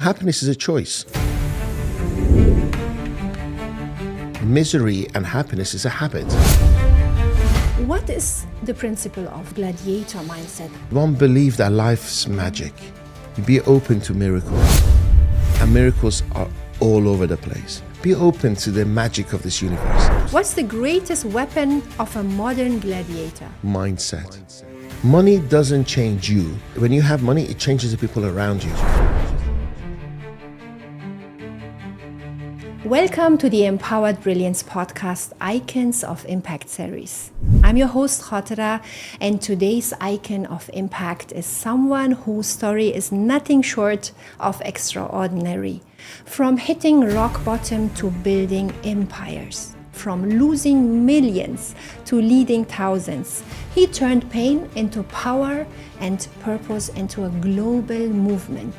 Happiness is a choice. Misery and happiness is a habit. What is the principle of gladiator mindset? One believe that life's magic. Be open to miracles. And miracles are all over the place. Be open to the magic of this universe. What's the greatest weapon of a modern gladiator? Mindset. Money doesn't change you. When you have money, it changes the people around you. Welcome to the Empowered Brilliance podcast Icons of Impact series. I'm your host Khatera, and today's icon of impact is someone whose story is nothing short of extraordinary. From hitting rock bottom to building empires, from losing millions to leading thousands, he turned pain into power and purpose into a global movement.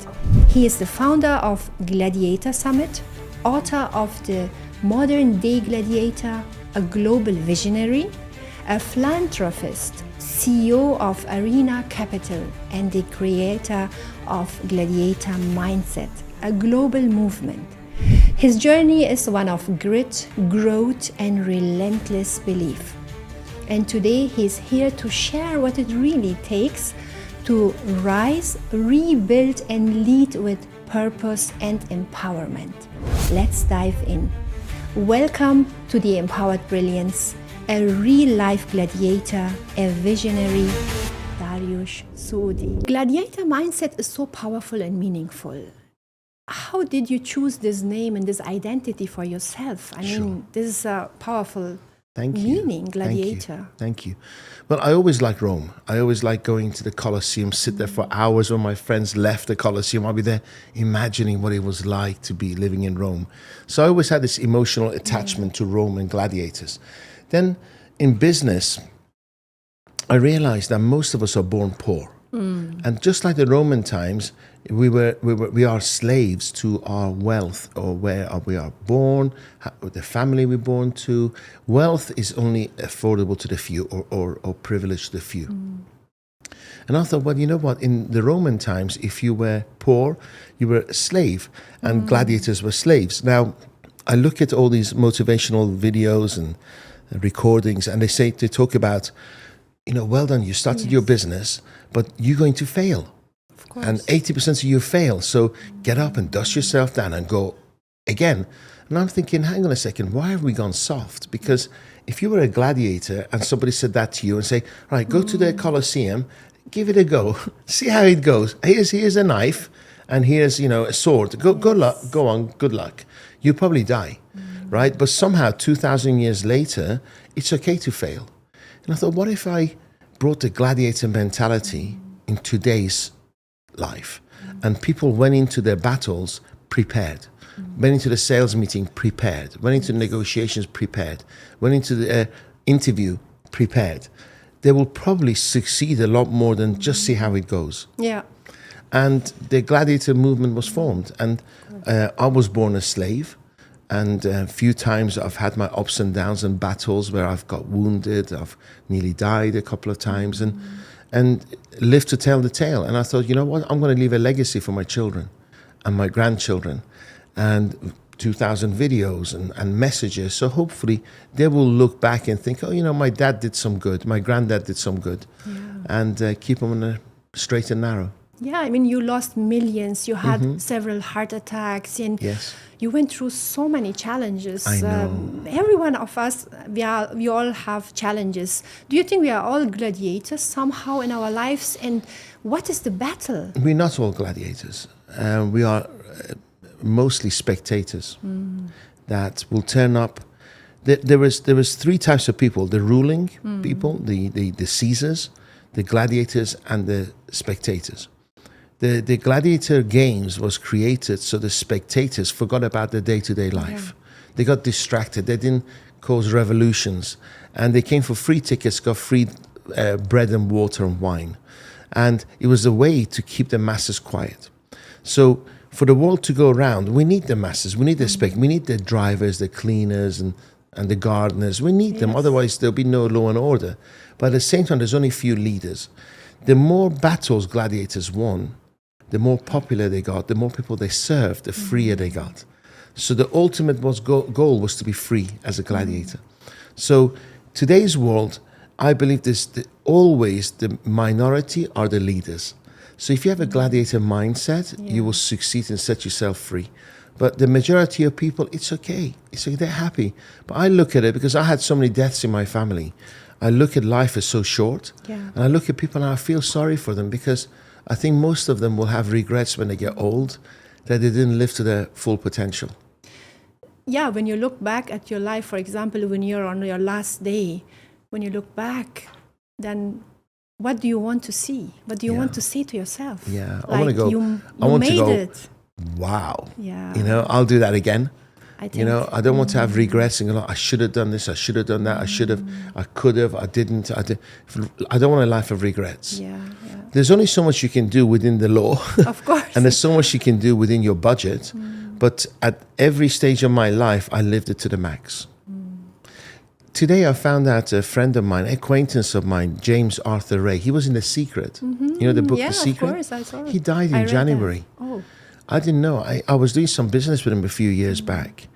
He is the founder of Gladiator Summit, author of the Modern Day Gladiator, a global visionary, a philanthropist, CEO of Arena Capital, and the creator of Gladiator Mindset, a global movement. His journey is one of grit, growth, and relentless belief. And today he's here to share what it really takes to rise, rebuild, and lead with purpose and empowerment. Let's dive in. Welcome to the Empowered Brilliance, a real-life gladiator, a visionary, Dariush Soudi. Gladiator mindset is so powerful and meaningful. How did you choose this name and this identity for yourself? I mean, this is a powerful meaning, gladiator. Thank you. Well, I always liked Rome. I always liked going to the Colosseum, sit there for hours. When my friends left the Colosseum, I'll be there imagining what it was like to be living in Rome. So I always had this emotional attachment to Rome and gladiators. Then in business, I realized that most of us are born poor. And just like the Roman times, we are slaves to our wealth, or where we are born, the family we're born to. Wealth is only affordable to the few, or privileged to the few. And I thought, well, you know what? In the Roman times, if you were poor, you were a slave, and gladiators were slaves. Now, I look at all these motivational videos and recordings, and they talk about, you know, well done, you started your business, but you're going to fail. Of course. And 80% of you fail. So get up and dust yourself down and go again. And I'm thinking, hang on a second, why have we gone soft? Because if you were a gladiator and somebody said that to you and say, all right, go to the Colosseum, give it a go, see how it goes. Here's a knife, and here's, a sword. Go on, good luck. You probably die, right? But somehow 2,000 years later, it's okay to fail. And I thought, what if I brought the gladiator mentality in today's life? And people went into their battles prepared, went into the sales meeting prepared, went into negotiations prepared, went into the interview prepared. They will probably succeed a lot more than just see how it goes. Yeah. And the gladiator movement was formed. And I was born a slave. And a few times I've had my ups and downs and battles where I've got wounded, I've nearly died a couple of times, and lived to tell the tale. And I thought, you know what, I'm going to leave a legacy for my children and my grandchildren, and 2,000 videos and messages. So hopefully they will look back and think, oh, my dad did some good, my granddad did some good, and keep them on a straight and narrow. Yeah, I mean, you lost millions, you had several heart attacks, and you went through so many challenges. I know. Every one of us, we all have challenges. Do you think we are all gladiators somehow in our lives? And what is the battle? We're not all gladiators. We are mostly spectators that will turn up. There was three types of people: the ruling people, the Caesars, the gladiators, and the spectators. The gladiator games was created so the spectators forgot about their day-to-day life. They got distracted. They didn't cause revolutions. And they came for free tickets, got free bread and water and wine. And it was a way to keep the masses quiet. So for the world to go around, we need the masses. We need the we need the drivers, the cleaners, and the gardeners. We need them. Otherwise, there'll be no law and order. But at the same time, there's only few leaders. The more battles gladiators won, the more popular they got, the more people they served, the freer they got. So the ultimate goal was to be free as a gladiator. So today's world, I believe always the minority are the leaders. So if you have a gladiator mindset, you will succeed and set yourself free. But the majority of people, it's okay. They're happy. But I look at it because I had so many deaths in my family. I look at life as so short. And I look at people and I feel sorry for them because I think most of them will have regrets when they get old that they didn't live to their full potential. Yeah, when you look back at your life, for example, when you're on your last day, when you look back, then what do you want to see? What do you want to say to yourself? Yeah, I want to go. You made it. Wow. Yeah. I'll do that again. I think, I don't want to have regrets and go, I should have done this, I should have done that, I should have, I could have, I didn't. I don't want a life of regrets. Yeah. There's only so much you can do within the law. Of course. And there's so much you can do within your budget. But at every stage of my life, I lived it to the max. Today, I found out a friend of mine, acquaintance of mine, James Arthur Ray. He was in The Secret. The book The Secret? Of course, I saw it. He died in January. Oh. I didn't know. I was doing some business with him a few years back.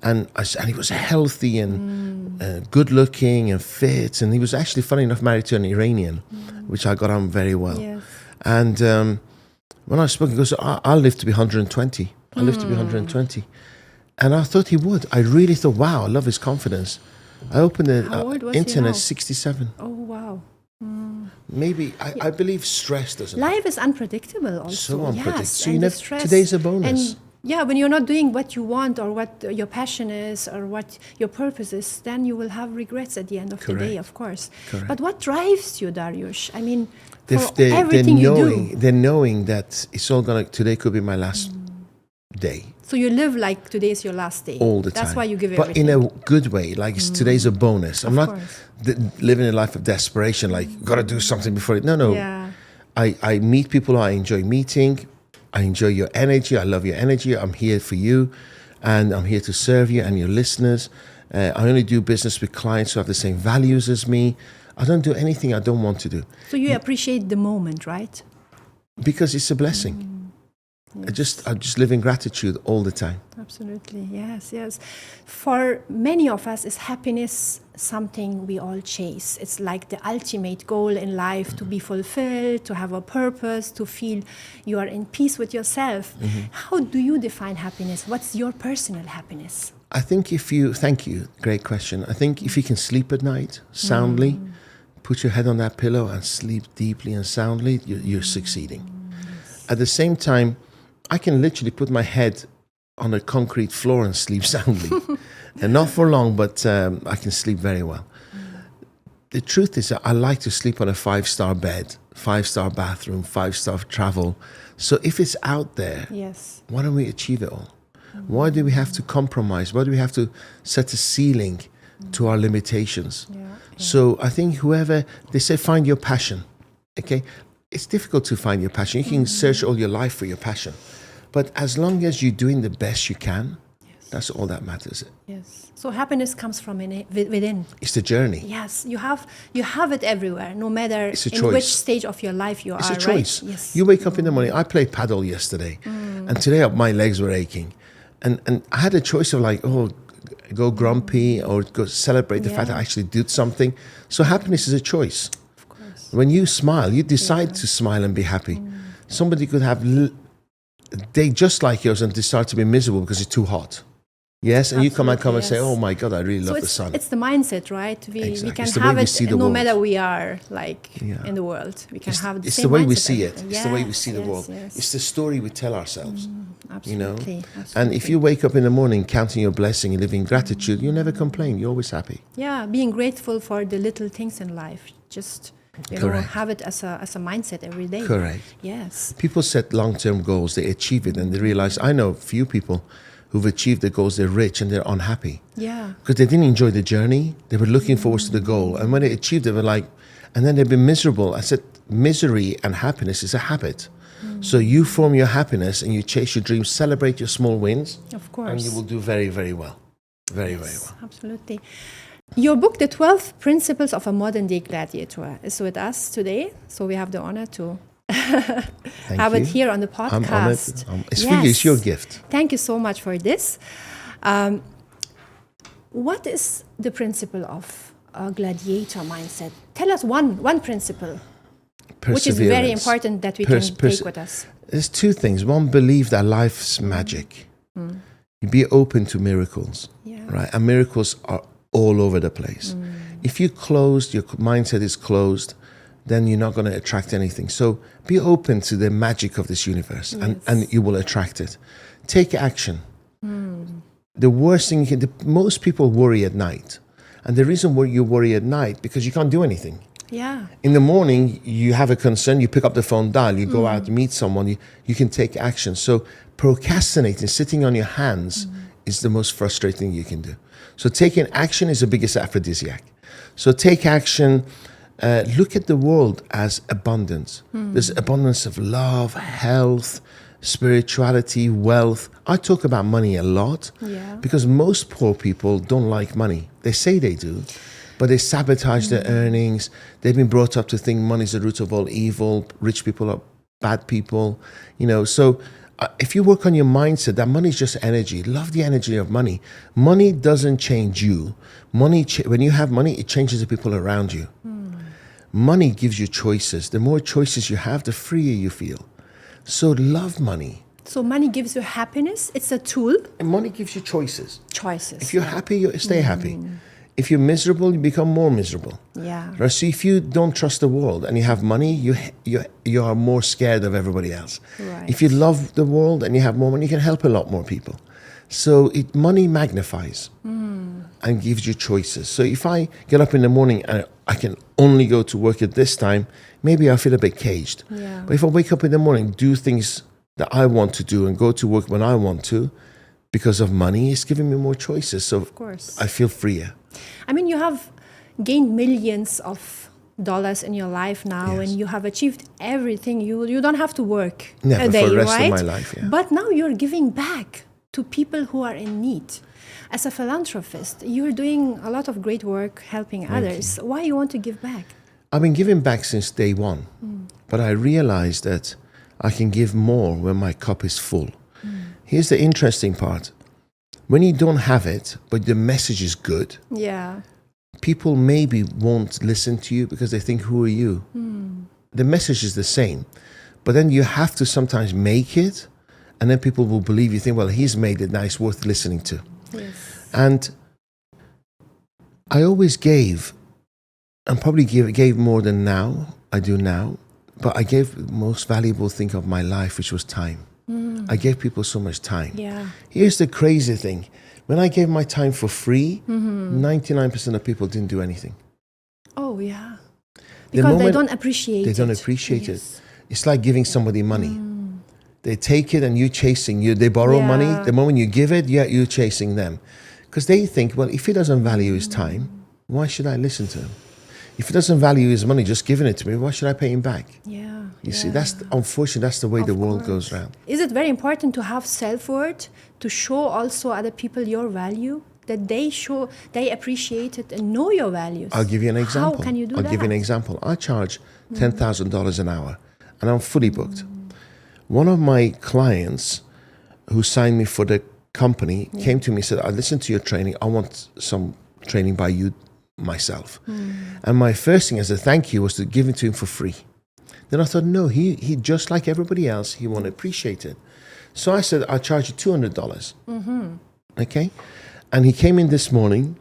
And he was healthy and good-looking and fit. And he was actually, funny enough, married to an Iranian, which I got on very well. Yes. And when I spoke, he goes, I'll live to be 120. I'll live to be 120. And I thought he would. I really thought, wow, I love his confidence. I opened the internet 67. Oh, wow. Maybe, I believe stress doesn't. Life is unpredictable also. So unpredictable. Yes, so today's a bonus. And when you're not doing what you want or what your passion is or what your purpose is, then you will have regrets at the end of the day, of course. Correct. But what drives you, Dariush? I mean, everything you do. They're knowing that it's all today could be my last day. So you live like today is your last day. All the time. That's why you give everything. But in a good way, like today's a bonus. I'm not living a life of desperation, like, got to do something before it. No. Yeah. I meet people I enjoy meeting. I enjoy your energy. I love your energy. I'm here for you. And I'm here to serve you and your listeners. I only do business with clients who have the same values as me. I don't do anything I don't want to do. So you appreciate the moment, right? Because it's a blessing. Yes. I just live in gratitude all the time. Absolutely, yes. For many of us, is happiness something we all chase? It's like the ultimate goal in life, to be fulfilled, to have a purpose, to feel you are in peace with yourself. How do you define happiness? What's your personal happiness? I think thank you, great question. I think if you can sleep at night soundly, put your head on that pillow and sleep deeply and soundly, you're succeeding. At the same time, I can literally put my head on a concrete floor and sleep soundly. And not for long, but I can sleep very well. The truth is that I like to sleep on a 5-star bed, 5-star bathroom, 5-star travel. So if it's out there, why don't we achieve it all? Why do we have to compromise? Why do we have to set a ceiling to our limitations? So I think they say find your passion, okay? It's difficult to find your passion. You can search all your life for your passion. But as long as you're doing the best you can, that's all that matters. Yes. So happiness comes from within. It's the journey. Yes. You have it everywhere, no matter in which stage of your life you are. It's a choice. Right? Yes. You wake up in the morning. I played paddle yesterday. And today my legs were aching. And I had a choice of go grumpy or go celebrate the fact that I actually did something. So happiness is a choice. Of course. When you smile, you decide to smile and be happy. Somebody could have a day just like yours and decide to be miserable because it's too hot. Yes, and Absolutely, you come and say, oh my God, I really love the sun. It's the mindset, right? We can it's have it no matter we are in the world. We can have the same mindset. It's the way we see it. It's the way we see the world. It's the story we tell ourselves. Absolutely. And if you wake up in the morning counting your blessing and living gratitude, you never complain. You're always happy. Yeah, being grateful for the little things in life. Just have it as a mindset every day. Correct. Yes. People set long-term goals, they achieve it, and they realize, I know few people who've achieved the goals, they're rich and they're unhappy. Yeah. Because they didn't enjoy the journey. They were looking forward to the goal. And when they achieved it, they were and then they've been miserable. I said, misery and happiness is a habit. So you form your happiness and you chase your dreams, celebrate your small wins. Of course. And you will do very, very well. Very, very well. Absolutely. Your book, The 12 Principles of a Modern Day Gladiator, is with us today. So we have the honor to have it here on the podcast. I'm honored. It's for you. It's your gift. Thank you so much for this. What is the principle of a gladiator mindset? Tell us one principle, which is very important that we can take with us. There's two things. One, believe that life's magic. Be open to miracles, right? And miracles are all over the place. If you're closed, your mindset is closed, then you're not going to attract anything. So be open to the magic of this universe, and you will attract it. Take action. The worst thing you can, most people worry at night. And the reason why you worry at night, because you can't do anything. Yeah. In the morning, you have a concern, you pick up the phone, dial, you go out, meet someone, you can take action. So procrastinating, sitting on your hands is the most frustrating thing you can do. So taking action is the biggest aphrodisiac. So take action. Look at the world as abundance. There's abundance of love, health, spirituality, wealth. I talk about money a lot because most poor people don't like money. They say they do, but they sabotage their earnings. They've been brought up to think money is the root of all evil. Rich people are bad people. So if you work on your mindset that money is just energy, love the energy of money. Money doesn't change you. When you have money, it changes the people around you. Money gives you choices. The more choices you have, the freer you feel. So love money. So money gives you happiness. It's a tool. And money gives you choices. Choices. If you're happy, you stay happy. If you're miserable, you become more miserable. Yeah. Right? So if you don't trust the world and you have money, you are more scared of everybody else. Right. If you love the world and you have more money, you can help a lot more people. So money magnifies and gives you choices. So if I get up in the morning and I can only go to work at this time, maybe I feel a bit caged. Yeah. But if I wake up in the morning, do things that I want to do and go to work when I want to, because of money, it's giving me more choices. So of course. I feel freer. I mean, you have gained millions of dollars in your life now, and you have achieved everything. You don't have to work Never, a day, for the rest right? of my life. Yeah. But now you're giving back to people who are in need. As a philanthropist, you're doing a lot of great work helping others. Why you want to give back? I've been giving back since day one, but I realized that I can give more when my cup is full. Here's the interesting part. When you don't have it, but the message is good, people maybe won't listen to you because they think, who are you? The message is the same, but then you have to sometimes make it, and then people will believe you, think, well, he's made it, now it's worth listening to. Yes. And I always gave, and probably gave more than I do now, but I gave the most valuable thing of my life, which was time. I gave people so much time. Yeah. Here's the crazy thing. When I gave my time for free, 99% of people didn't do anything. Oh, yeah. Because they don't appreciate it. They don't appreciate it. It's like giving somebody money. They take it and you're chasing you. They borrow money. The moment you give it, you're chasing them. Because they think, well, if he doesn't value his time, why should I listen to him? If he doesn't value his money, just giving it to me, why should I pay him back? Yeah. You see, unfortunately, that's the way the world goes around. Is it very important to have self-worth, to show also other people your value, that they appreciate it and know your values? I'll give you an example. How can you do that? I'll give you an example. I charge $10,000 an hour, and I'm fully booked. One of my clients who signed me for the company came to me and said, I listened to your training. I want some training by you myself. And my first thing as a thank you was to give it to him for free. Then I thought, no, he just like everybody else, he won't appreciate it. So I said, I'll charge you $200. Okay? And he came in this morning.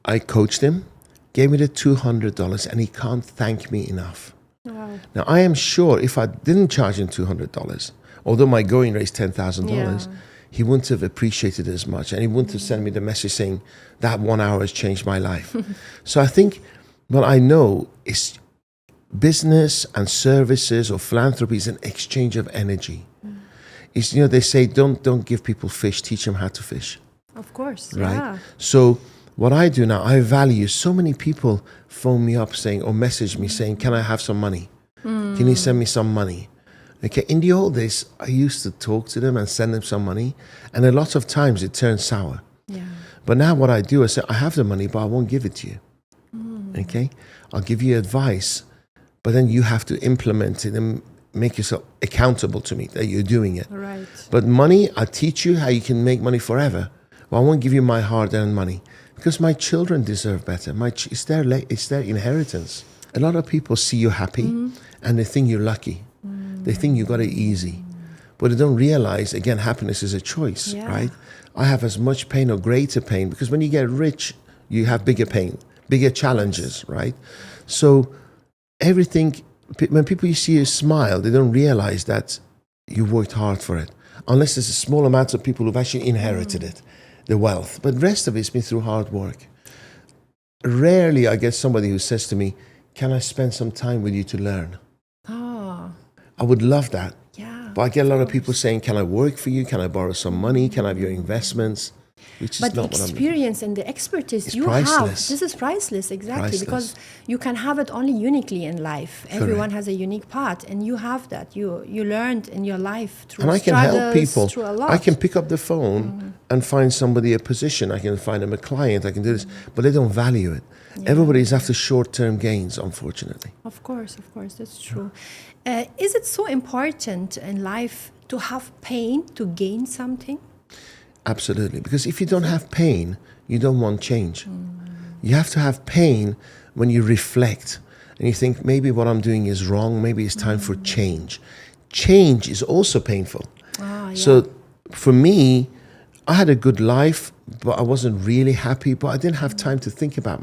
I coached him, gave me the $200, and he can't thank me enough. Wow. Now, I am sure if I didn't charge him $200, although my going rate is $10,000, he wouldn't have appreciated it as much, and he wouldn't have sent me the message saying that 1 hour has changed my life. So I think what I know is business and services or philanthropy is an exchange of energy. It's, they say don't give people fish, teach them how to fish. Of course, right? Yeah. So what I do now, I value so many people phone me up saying or message me saying, can I have some money? Can you send me some money? Okay, in the old days, I used to talk to them and send them some money, and a lot of times it turns sour. Yeah. But now what I do is say, I have the money, but I won't give it to you. Okay? I'll give you advice, but then you have to implement it and make yourself accountable to me that you're doing it. Right. But money, I teach you how you can make money forever. Well, I won't give you my hard-earned money because my children deserve better. It's their inheritance. A lot of people see you happy and they think you're lucky. They think you got it easy. But they don't realize, again, happiness is a choice, right? I have as much pain or greater pain because when you get rich, you have bigger pain, bigger challenges, right? So everything, when people see you smile, they don't realize that you worked hard for it. Unless there's a small amount of people who've actually inherited it, the wealth. But the rest of it's been through hard work. Rarely I get somebody who says to me, can I spend some time with you to learn? Oh. I would love that. Yeah. But I get a lot of people saying, can I work for you? Can I borrow some money? Can I have your investments? Which is But the not what I'm experience and the expertise It's you priceless. have, this is priceless, exactly, Priceless. because you can have it only uniquely in life. Everyone has a unique part, and you have that. You learned in your life through And I can help struggles, people. through a lot. I can pick up the phone and find somebody a position. I can find them a client. I can do this. But they don't value it. Everybody's after short-term gains, unfortunately. Of course, that's true. Is it so important in life to have pain to gain something? Absolutely. Because if you don't have pain, you don't want change. You have to have pain when you reflect and you think, maybe what I'm doing is wrong. Maybe it's time for change. Change is also painful. So for me, I had a good life, but I wasn't really happy. But I didn't have time to think about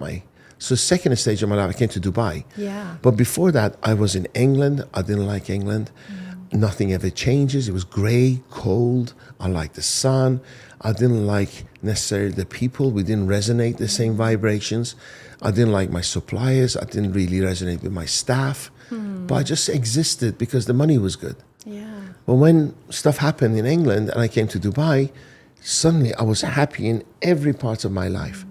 So second stage of my life, I came to Dubai. Yeah. But before that, I was in England. I didn't like England. Nothing ever changes. It was grey, cold. I liked the sun. I didn't like necessarily the people. We didn't resonate the same vibrations. I didn't like my suppliers. I didn't really resonate with my staff. But I just existed because the money was good. Yeah. But when stuff happened in England and I came to Dubai, suddenly I was happy in every part of my life.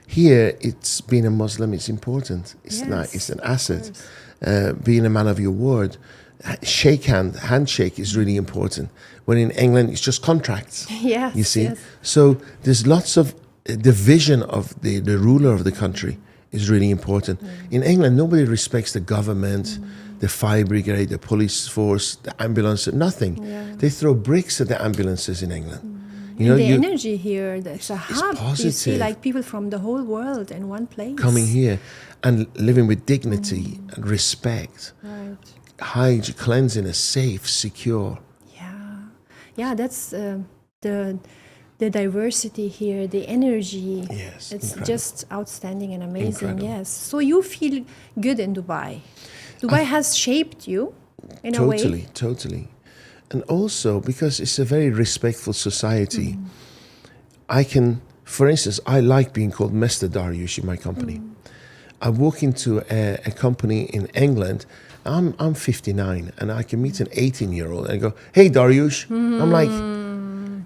Here, it's being a Muslim, it's important. It's not, it's an asset. Being a man of your word. Handshake is really important. When in England, it's just contracts. Yes, you see? yes. So there's lots of, the vision of the ruler of the country is really important. In England, nobody respects the government, the fire brigade, the police force, the ambulance, nothing. They throw bricks at the ambulances in England. You know, the energy here, there's a hub. positive. You see like people from the whole world in one place. coming here and living with dignity and respect. Right. Hygiene, cleanliness, safe, secure. Yeah, that's the diversity here, the energy. Yes, It's incredible. just outstanding and amazing. Incredible. Yes. So you feel good in Dubai. Dubai has shaped you in a way. Totally. And also because it's a very respectful society, I can, for instance, I like being called Mindset-Dariush in my company. I walk into a company in England. I'm 59 and I can meet an 18-year-old and go, hey, Dariush. I'm like,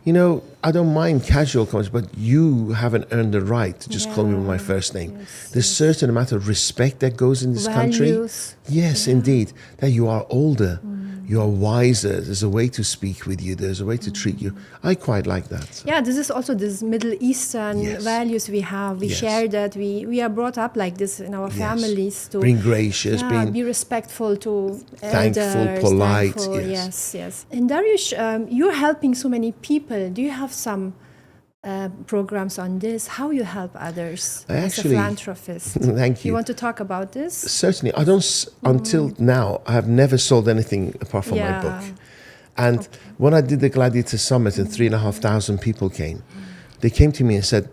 you know, I don't mind casual comments, but you haven't earned the right to just call me by my first name. There's certain amount of respect that goes in this country. Values. Yes, indeed. That you are older, you are wiser. There's a way to speak with you. There's a way to treat you. I quite like that. Yeah, this is also this Middle Eastern values we have. We share that. We are brought up like this in our families to being gracious, be respectful to thankful, elders, polite. thankful. Yes. And Dariush, you're helping so many people. Do you have some programs on this? How you help others as a philanthropist? Thank you. You want to talk about this? Certainly. I don't, until now, I have never sold anything apart from my book. And when I did the Gladiator Summit and 3,500 people came, they came to me and said,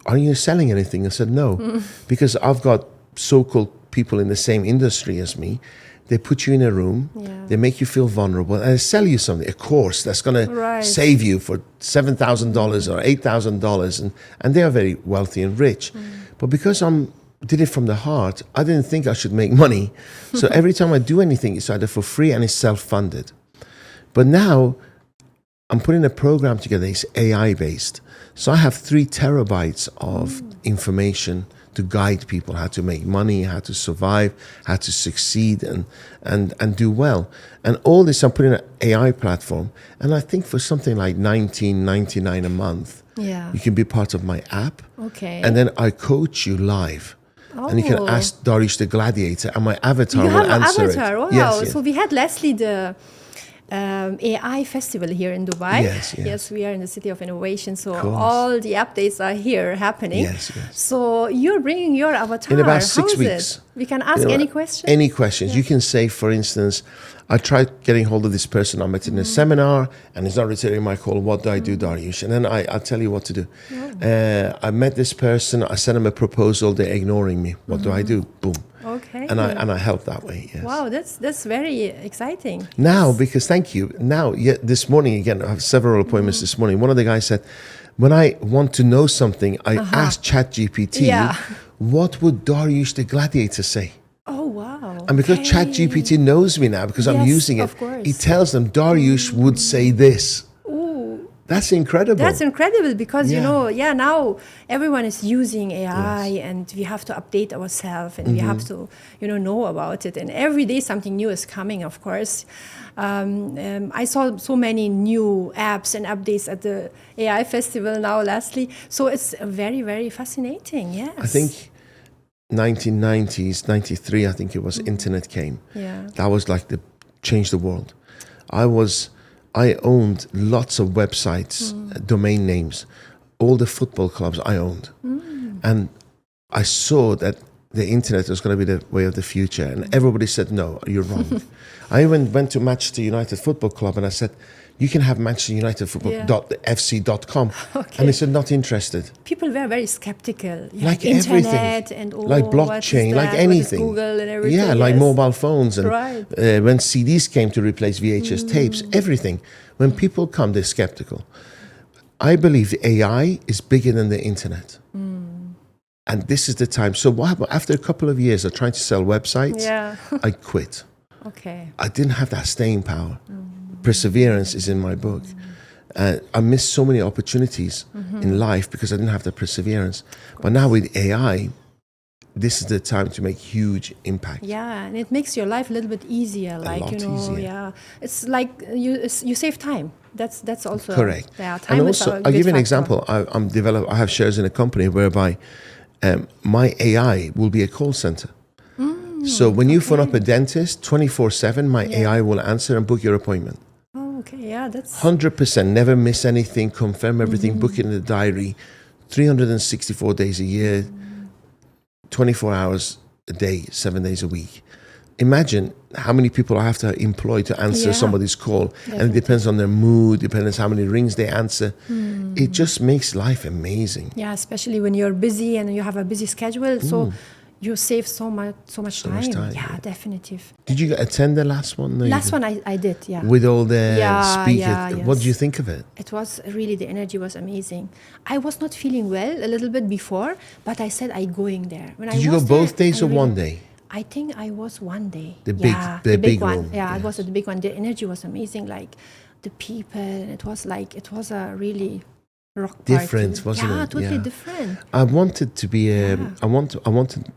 are you selling anything? I said, no, because I've got so-called people in the same industry as me. They put you in a room, they make you feel vulnerable, and they sell you something, a course that's going to save you for $7,000 or $8,000, and they are very wealthy and rich. But because I did it from the heart, I didn't think I should make money. So every time I do anything, it's either for free and it's self-funded. But now I'm putting a program together, it's AI-based. So I have 3 terabytes of information to guide people how to make money, how to survive, how to succeed and do well. And all this I'm putting in an AI platform. And I think for something like $19.99 a month, you can be part of my app. Okay. And then I coach you live. And you can ask Dariush the Gladiator, and my avatar You will have an answer avatar. it. Wow. Yes. So we had Leslie the AI festival here in Dubai. Yes. We are in the city of innovation. So Of course. all the updates are here happening. Yes. So you're bringing your avatar. In about How 6 is weeks. it? We can ask any question. Any questions. You can say, for instance, I tried getting hold of this person I met in a seminar, and he's not returning my call. What do I do, Dariush? And then I'll tell you what to do. I met this person. I sent him a proposal. They're ignoring me. What do I do? Boom. Okay. And I help that way. Yes. Wow, that's very exciting. Now, because thank you. Now, this morning again, I have several appointments this morning. One of the guys said, when I want to know something, I ask ChatGPT, what would Dariush the Gladiator say? Oh, wow. And because ChatGPT knows me now, because I'm using it, of course. it tells them Dariush would say this. That's incredible. That's incredible because, now everyone is using AI and we have to update ourselves and we have to, know about it. And every day something new is coming, of course. I saw so many new apps and updates at the AI festival now, lastly. So it's very, very fascinating, yes. I think 1990s, 93, I think it was, internet came. Yeah. That was like changed the world. I owned lots of websites, domain names, all the football clubs I owned. And I saw that the internet was going to be the way of the future. And everybody said, no, you're wrong. I even went to Manchester United Football Club and I said, you can have Manchester United Football.fc.com. Okay. And they said, not interested. People were very skeptical. Like internet everything. And like blockchain, like anything. Google and everything. Yeah, like mobile phones. And right. When CDs came to replace VHS tapes, everything. When people come, they're skeptical. I believe the AI is bigger than the internet. And this is the time. So what happened? After a couple of years of trying to sell websites, I quit. Okay. I didn't have that staying power. Perseverance is in my book. I missed so many opportunities in life because I didn't have the perseverance. But now with AI, this is the time to make huge impact. Yeah, and it makes your life a little bit easier. Easier. Yeah, it's like you save time. That's also correct. Time and also, I'll give you an example. I have shares in a company whereby my AI will be a call center. So when you phone up a dentist 24/7, my AI will answer and book your appointment. Oh, okay, yeah, that's 100%. Never miss anything. Confirm everything. Book it in the diary. 364 days a year, 24 hours a day, 7 days a week. Imagine how many people I have to employ to answer somebody's call. Definitely. And it depends on their mood, depends how many rings they answer. It just makes life amazing. Yeah, especially when you're busy and you have a busy schedule. So you save so much time. Yeah, definitive. Did you attend the last one? No, last one I did, yeah. With all the speakers. Yes. What did you think of it? It was really, the energy was amazing. I was not feeling well a little bit before, but I said I'm going there. Did you go both days or one day? I think I was one day. The big one. Room. Yeah, I was at the big one. The energy was amazing. Like the people, it was a really rock party. Different, wasn't it? Yeah, totally different. I wanted to be. I wanted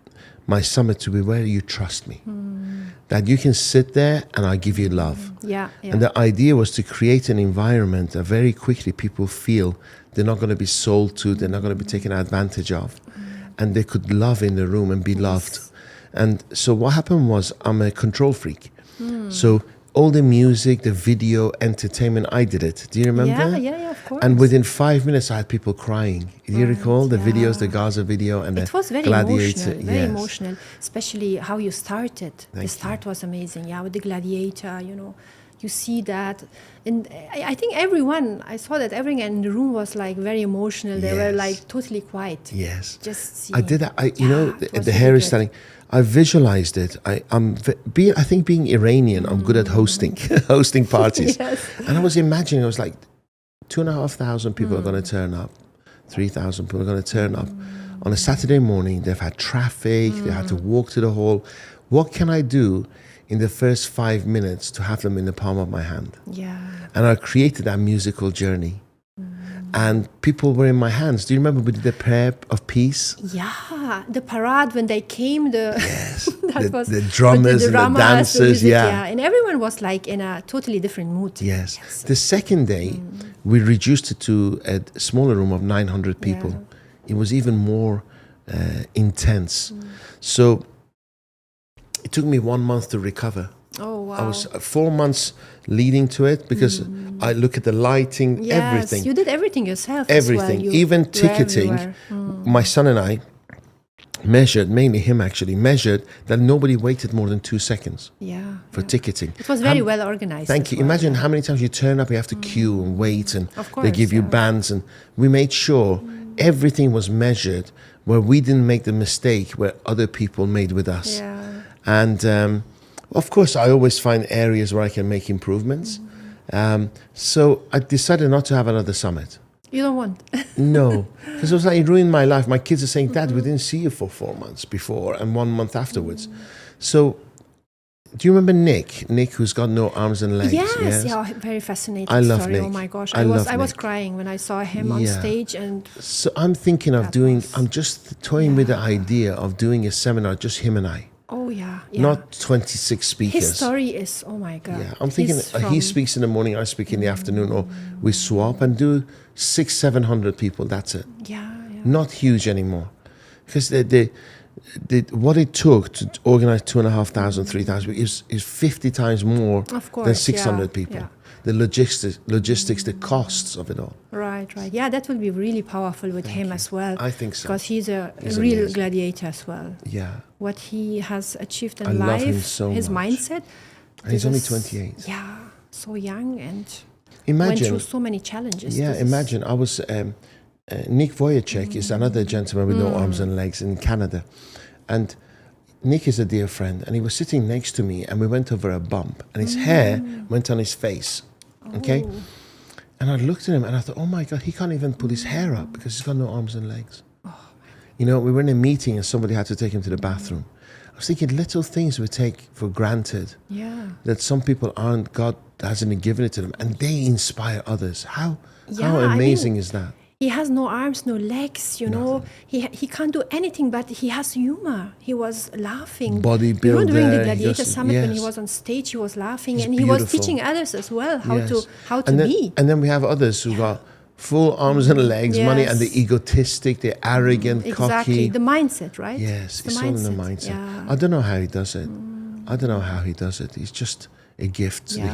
my summit to be where you trust me. That you can sit there and I give you love. Yeah. And the idea was to create an environment that very quickly people feel they're not going to be sold to, they're not going to be taken advantage of, and they could love in the room and be loved. And so what happened was, I'm a control freak. So all the music, the video, entertainment, I did it. Do you remember? Yeah, of course. And within 5 minutes, I had people crying. Do you recall the videos, the Gaza video and it was very Gladiator? Very emotional, especially how you started. Thank the start was amazing. Yeah, with the Gladiator, you see that. And I think I saw that everyone in the room was like very emotional. They were like totally quiet. Yes. Just seeing. I did that. The hair is standing. I visualized it. I think being Iranian, I'm good at hosting parties. Yes. And I was imagining, I was like, 2,500 people are going to turn up. 3,000 people are going to turn up. On a Saturday morning, they've had traffic. They had to walk to the hall. What can I do in the first 5 minutes to have them in the palm of my hand? Yeah. And I created that musical journey. And people were in my hands. Do you remember we did the prayer of peace? Yeah, the parade when they came. Yes, the drummers and the dancers. The music, and everyone was like in a totally different mood. Yes. The second day, we reduced it to a smaller room of 900 people. It was even more intense. So it took me 1 month to recover. Oh, wow. I was 4 months leading to it because I look at the lighting, Yes, everything. you did everything yourself. Everything, as well. even ticketing. My son and I measured, mainly him actually, measured that nobody waited more than 2 seconds for ticketing. It was very well organized. Thank you. Well, Imagine how many times you turn up, you have to queue and wait, and Of they give course, you bands. And we made sure everything was measured where we didn't make the mistake where other people made with us. Yeah. And of course, I always find areas where I can make improvements. So I decided not to have another summit. You don't want? No, because it was like it ruined my life. My kids are saying, "Dad, we didn't see you for 4 months before and 1 month afterwards." So, do you remember Nick? Nick, who's got no arms and legs. Yes, yeah, very fascinating I love story. Nick. Oh my gosh, I love I was Nick. crying when I saw him on Yeah. stage, and So I'm thinking of That doing. was- I'm just toying with the idea of doing a seminar, just him and I, oh yeah. not 26 speakers. His story is, oh my God. Yeah, I'm thinking He's he from- speaks in the morning, I speak in the afternoon, or we swap and do 600-700 people. That's it. Yeah. Not huge anymore, because what it took to organize 2,500, 3,000 is 50 times more Of course, than 600 yeah, people. yeah. The logistics, the costs of it all. Right. Yeah, that will be really powerful with him as well. I think so. Because he's a He's real amazing. gladiator as well. Yeah, What he has achieved in I life, love him so his much. mindset. and he's this only is- 28. Yeah, so young and went Imagine, through so many challenges. yeah, This is- imagine. I was Nick Vujicic is another gentleman with no arms and legs in Canada, and Nick is a dear friend, and he was sitting next to me, and we went over a bump, and his hair went on his face. Okay, and I looked at him, and I thought, oh my God, he can't even pull his hair up because he's got no arms and legs. You know, we were in a meeting, and somebody had to take him to the bathroom. I was thinking little things we take for granted. Yeah. That some people aren't, God hasn't given it to them, and they inspire others. How I amazing mean, is that? He has no arms, no legs, you know. He can't do anything, but he has humor. He was laughing. Bodybuilder, You know, during the he Gladiator goes- Summit, when he yes. was on stage, he was laughing, He's and he was beautiful. teaching others as well how Yes. to and then, be. And then we have others who got full arms and legs, money, and Yes. they're egotistic, they're arrogant, Exactly, cocky. the mindset, right? Yes, the it's all in the mindset. Yeah. I don't know how he does it. I don't know how he does it. He's just a gift to the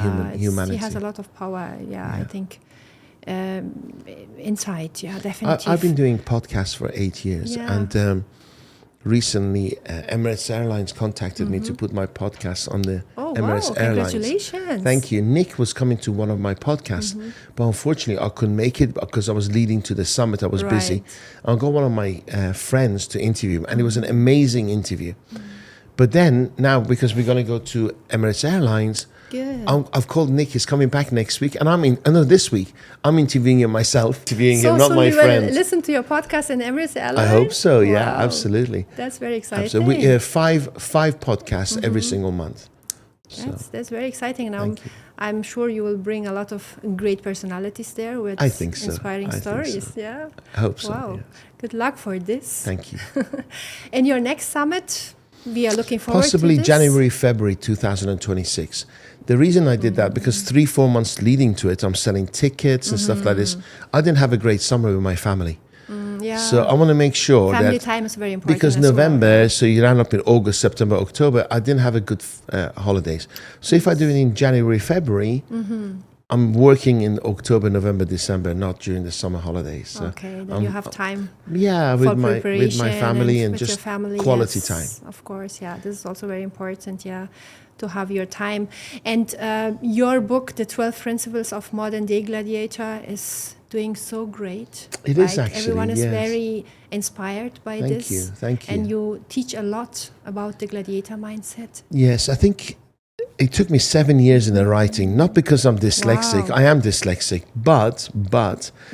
humanity. He has a lot of power. Yeah. I think inside. Yeah, definitely. I've been doing podcasts for 8 years, Yeah. and recently Emirates Airlines contacted me to put my podcast on the Oh, Emirates wow, Airlines. congratulations. Thank you. Nick was coming to one of my podcasts, but unfortunately I couldn't make it because I was leading to the summit. I was busy. Right. I got one of my friends to interview him, and it was an amazing interview. But then now, because we're going to go to Emirates Airlines, Good. I've called Nick. He's coming back next week, and this week I'm interviewing him myself, interviewing him, not so my you will friend. listen to your podcast in Emirates Airlines? I hope so. Yeah, Wow. absolutely. That's very exciting. Absolutely. We have five podcasts every single month. So That's very exciting. And Thank you. I'm sure you will bring a lot of great personalities there with I think so. inspiring I think stories. so. Yeah. I hope so. Wow. yeah. Good luck for this. Thank you. And your next summit, we are looking forward Possibly to this. January, February 2026. The reason I did that, because 3-4 months leading to it, I'm selling tickets and stuff like this. I didn't have a great summer with my family. Yeah. So I want to make sure Family that, time is very important. because as well. November, so you ran up in August, September, October, I didn't have a good holidays. So if I do it in January, February, I'm working in October, November, December, not during the summer holidays. So Okay, then you have time yeah, for with my preparation family and with just your family, quality yes, time. Of course, yeah, this is also very important. Yeah, to have your time. And your book, The 12 Principles of Modern Day Gladiator, is doing so great. It is actually, everyone is yes. very inspired by Thank this. you, thank you. And you teach a lot about the gladiator mindset. Yes, I think it took me 7 years in the writing, not because I'm dyslexic. Wow. I am dyslexic, but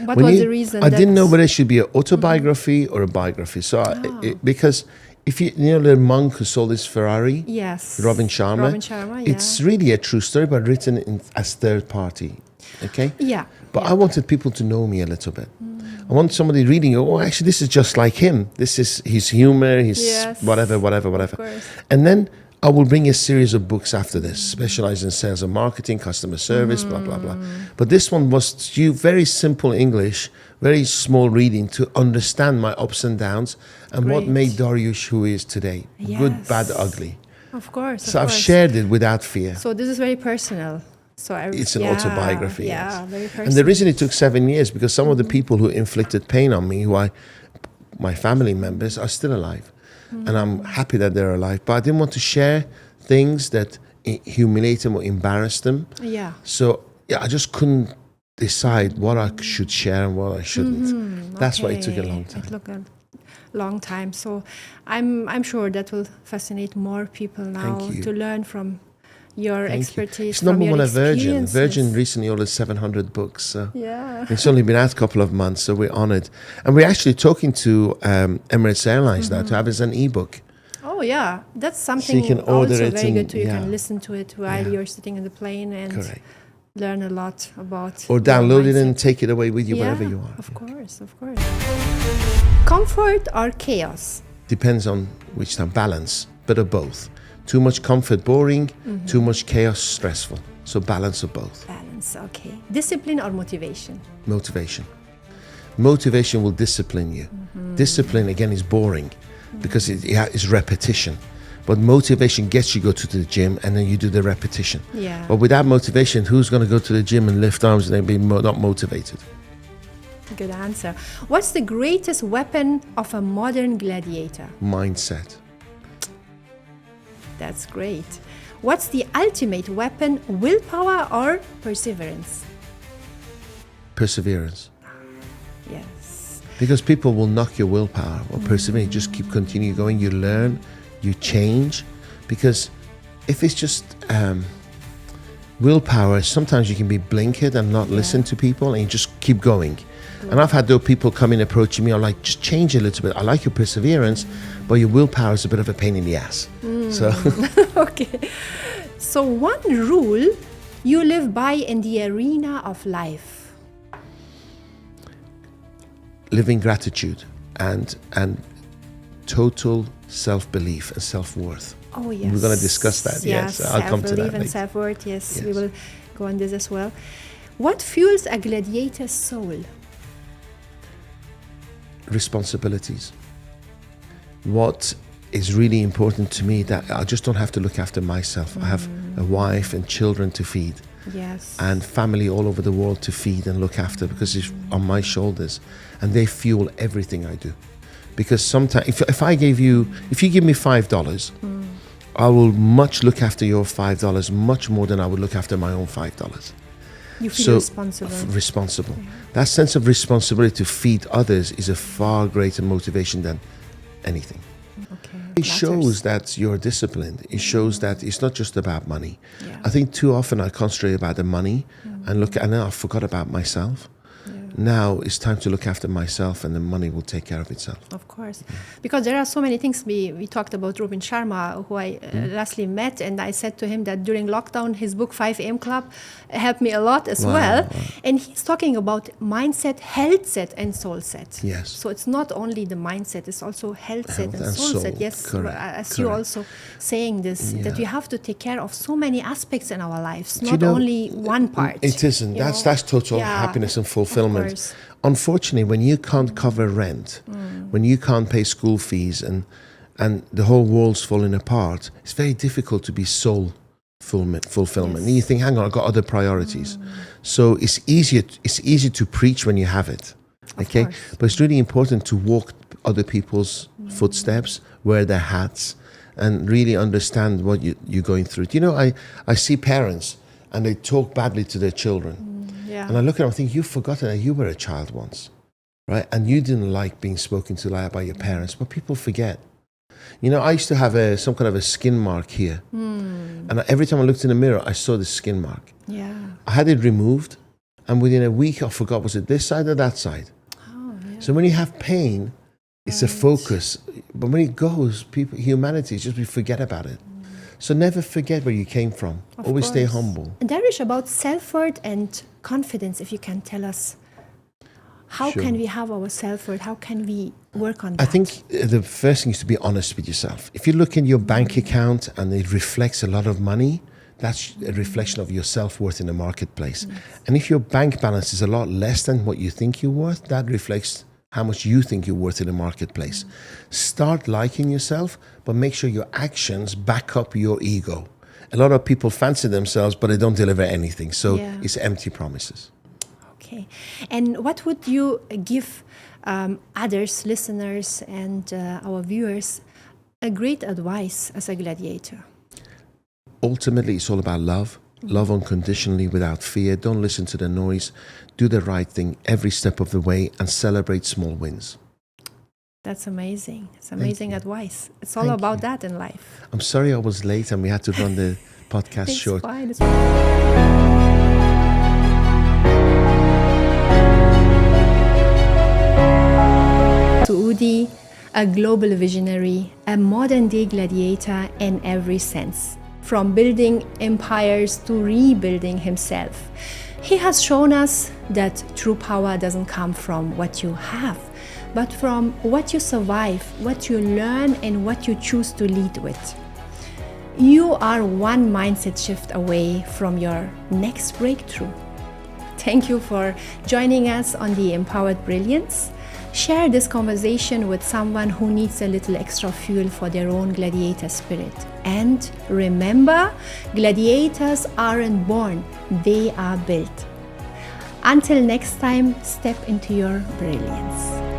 What when was the reason I didn't know that- whether it should be an autobiography or a biography. So because if you know the monk who sold his Ferrari, Yes. Robin Sharma, Robin Sharma, yeah. it's really a true story, but written as third party. Okay. Yeah. But yeah. I wanted people to know me a little bit. I want somebody reading, oh, actually, this is just like him. This is his humor, his Yes. whatever. Of course. And then I will bring a series of books after this, specialized in sales and marketing, customer service, blah, blah, blah. But this one was very simple English, very small reading to understand my ups and downs and what Great. made Dariush who he is today. Good, bad, ugly. Of course. So I've shared it without fear. So this is very personal. So It's an autobiography. Yeah, yes. very personal. And the reason it took 7 years, because some of the people who inflicted pain on me, my family members, are still alive. And I'm happy that they're alive. But I didn't want to share things that humiliate them or embarrass them. Yeah. So I just couldn't decide what I should share and what I shouldn't. That's why it took a long time. It took a long time. So I'm sure that will fascinate more people now Thank you. to learn from your Thank you. expertise. It's number from one your at Virgin. experiences. Virgin recently ordered 700 books. So Yeah. it's only been out a couple of months, so we're honored. And we're actually talking to Emirates Airlines now to have it as an ebook. Oh yeah, that's something can order also it very and- good too. You yeah. can listen to it while you're sitting in the plane and Correct. learn a lot about. Or your download it and mindset. take it away with you wherever you are. Of course, of course. Comfort or chaos? Depends on which time. Balance, but of both. Too much comfort, boring. Too much chaos, stressful. So balance of both. Balance, okay. Discipline or motivation? Motivation. Motivation will discipline you. Discipline, again, is boring because it's repetition. But motivation gets you go to the gym and then you do the repetition. Yeah. But without motivation, who's going to go to the gym and lift arms and then be not motivated? Good answer. What's the greatest weapon of a modern gladiator? Mindset. That's great. What's the ultimate weapon? Willpower or perseverance? Perseverance. Yes. Because people will knock your willpower or perseverance. Just keep continue going. You learn, you change. Because if it's just willpower, sometimes you can be blinkered and not listen to people and you just keep going. And I've had those people come in approaching me, I'm like, just change a little bit. I like your perseverance, but your willpower is a bit of a pain in the ass. So Okay. So one rule you live by in the arena of life. living gratitude and total self-belief and self-worth. Oh yes. We're going to discuss that. Yes, I'll come to that Self-belief and later. self-worth. Yes, we Yes. will go on this as well. What fuels a gladiator's soul? Responsibilities. What is really important to me that I just don't have to look after myself. I have a wife and children to feed Yes. and family all over the world to feed and look after because it's on my shoulders and they fuel everything I do. Because sometimes if you give me $5, I will much look after your $5 much more than I would look after my own $5. You feel responsible. Responsible. That sense of responsibility to feed others is a far greater motivation than anything. Okay. It shows that you're disciplined. It shows that it's not just about money. Yeah. I think too often I concentrate about the money and now I forgot about myself. Now it's time to look after myself and the money will take care of itself. Of course, because there are so many things. We talked about Robin Sharma, who I lastly met, and I said to him that during lockdown, his book 5 a.m. Club helped me a lot as well. And he's talking about mindset, health set, and soul set. Yes. So it's not only the mindset; it's also health set Health and and soul set. soul. Yes, Correct. as you also saying this, that Yeah. we have to take care of so many aspects in our lives, you not know, only one part. It isn't. you That's know? total Yeah, happiness and of fulfillment. course. Unfortunately, when you can't cover rent, when you can't pay school fees and the whole world's falling apart, it's very difficult to be soul fulfillment. Yes. And you think, hang on, I've got other priorities. So it's easier to preach when you have it. Okay? course. But it's really important to walk other people's footsteps, wear their hats, and really understand what you're going through. You know, I see parents and they talk badly to their children. Yeah. And I look at them and think, you've forgotten that you were a child once, right? And you didn't like being spoken to like by your parents, but people forget. You know, I used to have some kind of a skin mark here. And every time I looked in the mirror, I saw the skin mark. Yeah. I had it removed, and within a week, I forgot, was it this side or that side? Oh, yeah. So when you have pain, it's a focus. But when it goes, humanity, just we forget about it. So never forget where you came from. Of Always stay course. humble. And Dariush, about self-worth and confidence, if you can tell us, How Sure. can we have our self-worth? How can we work on that? I think the first thing is to be honest with yourself. If you look in your bank account and it reflects a lot of money, that's a reflection of your self-worth in the marketplace. And if your bank balance is a lot less than what you think you're worth, that reflects how much you think you're worth in the marketplace. Start liking yourself, but make sure your actions back up your ego. A lot of people fancy themselves, but they don't deliver anything. So Yeah. it's empty promises. Okay. And what would you give others, listeners, and our viewers a great advice as a gladiator? Ultimately, it's all about love. Love unconditionally without fear. Don't listen to the noise. Do the right thing every step of the way and celebrate small wins. That's amazing. It's amazing advice. It's all Thank about you. that in life. I'm sorry I was late and we had to run the podcast It's short. fine. It's fine. Soudi, a global visionary, a modern-day gladiator in every sense. From building empires to rebuilding himself. He has shown us that true power doesn't come from what you have, but from what you survive, what you learn, and what you choose to lead with. You are one mindset shift away from your next breakthrough. Thank you for joining us on the Empowered Brilliance. Share this conversation with someone who needs a little extra fuel for their own gladiator spirit. And remember, gladiators aren't born, they are built. Until next time, step into your brilliance.